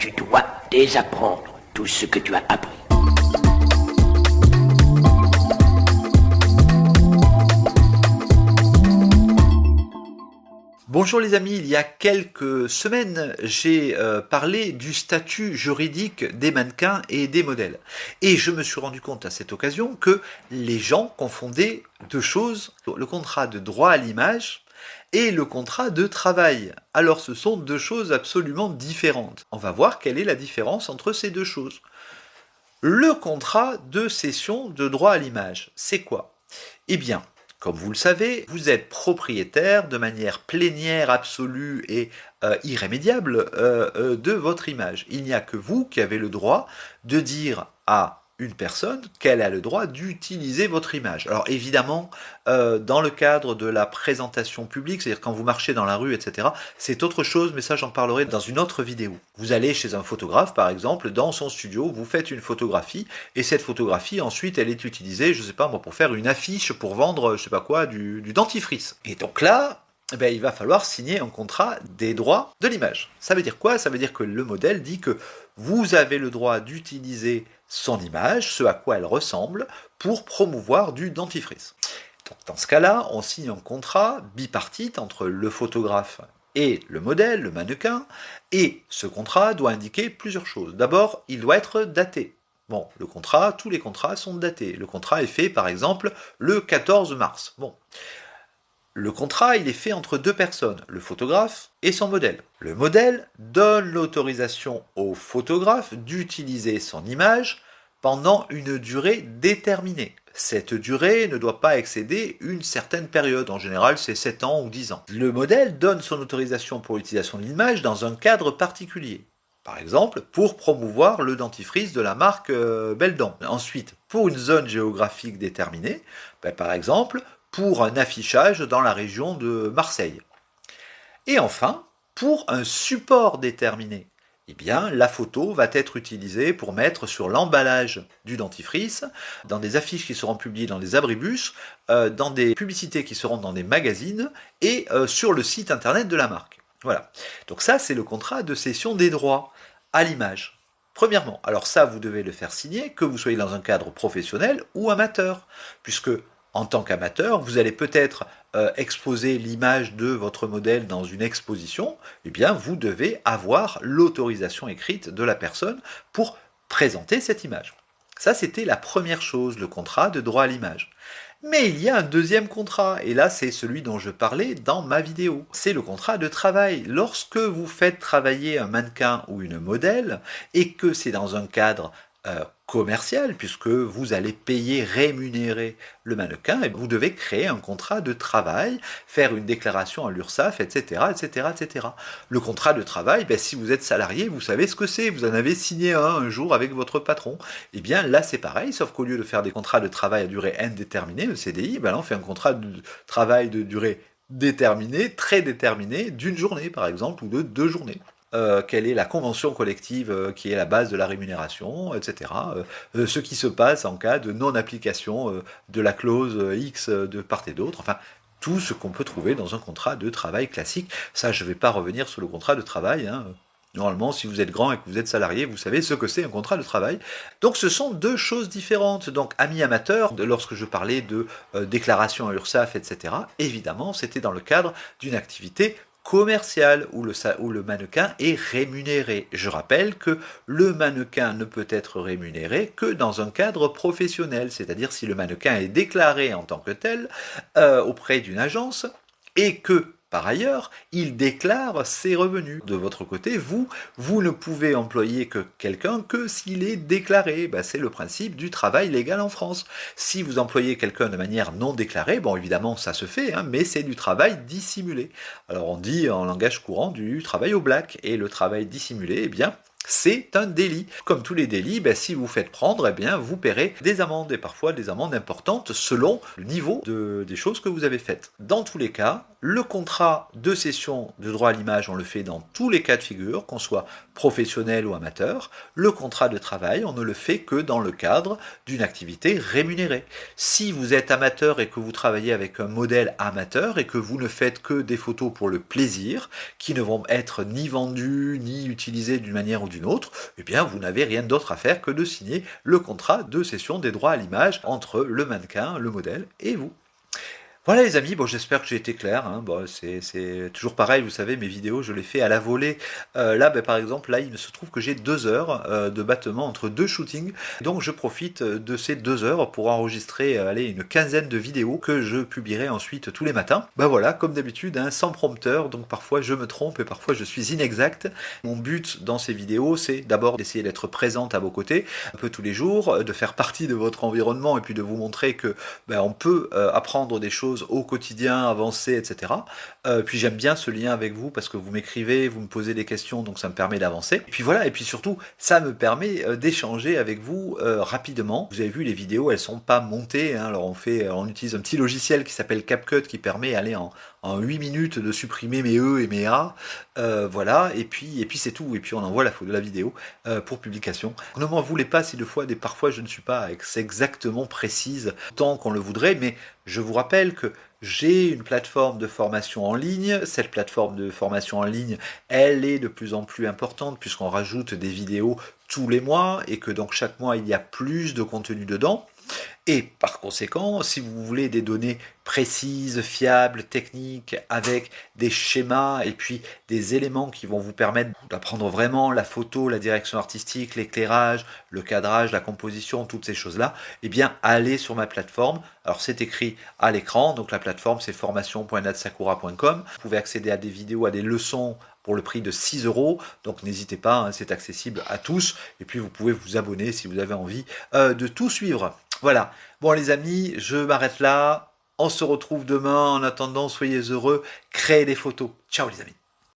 Tu dois désapprendre tout ce que tu as appris. Bonjour les amis, il y a quelques semaines, j'ai parlé du statut juridique des mannequins et des modèles. Et je me suis rendu compte à cette occasion que les gens confondaient deux choses, le contrat de droit à l'image et le contrat de travail. Alors ce sont deux choses absolument différentes. On va voir quelle est la différence entre ces deux choses. Le contrat de cession de droit à l'image, c'est quoi ? Eh bien, comme vous le savez, vous êtes propriétaire de manière plénière, absolue et irrémédiable de votre image. Il n'y a que vous qui avez le droit de dire à une personne qu'elle a le droit d'utiliser votre image. Alors évidemment, dans le cadre de la présentation publique, c'est-à-dire quand vous marchez dans la rue, etc., c'est autre chose, mais ça j'en parlerai dans une autre vidéo. Vous allez chez un photographe, par exemple, dans son studio, vous faites une photographie, et cette photographie, ensuite, elle est utilisée, je sais pas moi, pour faire une affiche, pour vendre, je sais pas quoi, du dentifrice. Et donc là, ben, il va falloir signer un contrat des droits de l'image. Ça veut dire quoi ? Ça veut dire que le modèle dit que vous avez le droit d'utiliser son image, ce à quoi elle ressemble, pour promouvoir du dentifrice. Donc, dans ce cas-là, on signe un contrat bipartite entre le photographe et le modèle, le mannequin, et ce contrat doit indiquer plusieurs choses. D'abord, il doit être daté. Bon, le contrat, tous les contrats sont datés. Le contrat est fait, par exemple, le 14 mars. Bon. Le contrat, il est fait entre deux personnes, le photographe et son modèle. Le modèle donne l'autorisation au photographe d'utiliser son image pendant une durée déterminée. Cette durée ne doit pas excéder une certaine période, en général c'est 7 ans ou 10 ans. Le modèle donne son autorisation pour l'utilisation de l'image dans un cadre particulier. Par exemple, pour promouvoir le dentifrice de la marque Belle Dent. Ensuite, pour une zone géographique déterminée, par exemple, pour un affichage dans la région de Marseille. Et enfin, pour un support déterminé, eh bien, la photo va être utilisée pour mettre sur l'emballage du dentifrice, dans des affiches qui seront publiées dans des abribus, dans des publicités qui seront dans des magazines et sur le site internet de la marque. Voilà. Donc ça, c'est le contrat de cession des droits à l'image. Premièrement, alors ça, vous devez le faire signer, que vous soyez dans un cadre professionnel ou amateur, puisque en tant qu'amateur, vous allez peut-être exposer l'image de votre modèle dans une exposition, eh bien vous devez avoir l'autorisation écrite de la personne pour présenter cette image. Ça, c'était la première chose, le contrat de droit à l'image. Mais il y a un deuxième contrat, et là c'est celui dont je parlais dans ma vidéo. C'est le contrat de travail. Lorsque vous faites travailler un mannequin ou une modèle, et que c'est dans un cadre commercial, puisque vous allez payer, rémunérer le mannequin, et vous devez créer un contrat de travail, faire une déclaration à l'URSSAF, etc., etc., etc. Le contrat de travail, si vous êtes salarié, vous savez ce que c'est, vous en avez signé un jour avec votre patron. Et bien là, c'est pareil, sauf qu'au lieu de faire des contrats de travail à durée indéterminée, le CDI, là, on fait un contrat de travail de durée déterminée, très déterminée, d'une journée par exemple, ou de 2 journées. Quelle est la convention collective qui est la base de la rémunération, etc. Ce qui se passe en cas de non-application de la clause X de part et d'autre, enfin, tout ce qu'on peut trouver dans un contrat de travail classique. Ça, je ne vais pas revenir sur le contrat de travail, hein. Normalement, si vous êtes grand et que vous êtes salarié, vous savez ce que c'est un contrat de travail. Donc ce sont deux choses différentes. Donc amis amateurs, lorsque je parlais de déclaration à l'URSSAF, etc., évidemment, c'était dans le cadre d'une activité commercial où le mannequin est rémunéré. Je rappelle que le mannequin ne peut être rémunéré que dans un cadre professionnel, c'est-à-dire si le mannequin est déclaré en tant que tel auprès d'une agence et que par ailleurs, il déclare ses revenus. De votre côté, vous ne pouvez employer que quelqu'un que s'il est déclaré. C'est le principe du travail légal en France. Si vous employez quelqu'un de manière non déclarée, bon évidemment ça se fait, mais c'est du travail dissimulé. Alors on dit en langage courant du travail au black, et le travail dissimulé, eh bien, c'est un délit. Comme tous les délits, si vous faites prendre, eh bien, vous paierez des amendes, et parfois des amendes importantes selon le niveau des choses que vous avez faites. Dans tous les cas, le contrat de cession de droit à l'image, on le fait dans tous les cas de figure, qu'on soit professionnel ou amateur. Le contrat de travail, on ne le fait que dans le cadre d'une activité rémunérée. Si vous êtes amateur et que vous travaillez avec un modèle amateur et que vous ne faites que des photos pour le plaisir, qui ne vont être ni vendues, ni utilisées d'une manière ou d'une d'une autre, eh bien vous n'avez rien d'autre à faire que de signer le contrat de cession des droits à l'image entre le mannequin, le modèle et vous. Voilà les amis, bon j'espère que j'ai été clair, hein. Bon, c'est toujours pareil, vous savez, mes vidéos je les fais à la volée. Là par exemple, là il se trouve que j'ai 2 heures de battement entre 2 shootings, donc je profite de ces 2 heures pour enregistrer allez, une quinzaine de vidéos que je publierai ensuite tous les matins. Bah voilà, comme d'habitude, hein, sans prompteur, donc parfois je me trompe et parfois je suis inexact. Mon but dans ces vidéos, c'est d'abord d'essayer d'être présente à vos côtés, un peu tous les jours, de faire partie de votre environnement et puis de vous montrer que on peut apprendre des choses au quotidien, avancer, etc. Puis j'aime bien ce lien avec vous parce que vous m'écrivez, vous me posez des questions, donc ça me permet d'avancer. Et puis voilà, et puis surtout, ça me permet d'échanger avec vous rapidement. Vous avez vu, les vidéos, elles sont pas montées, hein. Alors on utilise un petit logiciel qui s'appelle CapCut qui permet aller en 8 minutes de supprimer mes E et mes A, voilà, et puis c'est tout, et puis on envoie la vidéo pour publication. Ne m'en voulez pas si parfois je ne suis pas exactement précise tant qu'on le voudrait, mais je vous rappelle que j'ai une plateforme de formation en ligne. Cette plateforme de formation en ligne, elle est de plus en plus importante puisqu'on rajoute des vidéos tous les mois et que donc chaque mois il y a plus de contenu dedans. Et par conséquent, si vous voulez des données précises, fiables, techniques, avec des schémas et puis des éléments qui vont vous permettre d'apprendre vraiment la photo, la direction artistique, l'éclairage, le cadrage, la composition, toutes ces choses-là, eh bien allez sur ma plateforme. Alors c'est écrit à l'écran, donc la plateforme c'est formation.natsakura.com. Vous pouvez accéder à des vidéos, à des leçons pour le prix de 6 €, donc n'hésitez pas, hein, c'est accessible à tous, et puis vous pouvez vous abonner si vous avez envie de tout suivre. Voilà, bon les amis, je m'arrête là, on se retrouve demain, en attendant soyez heureux, créez des photos, ciao les amis.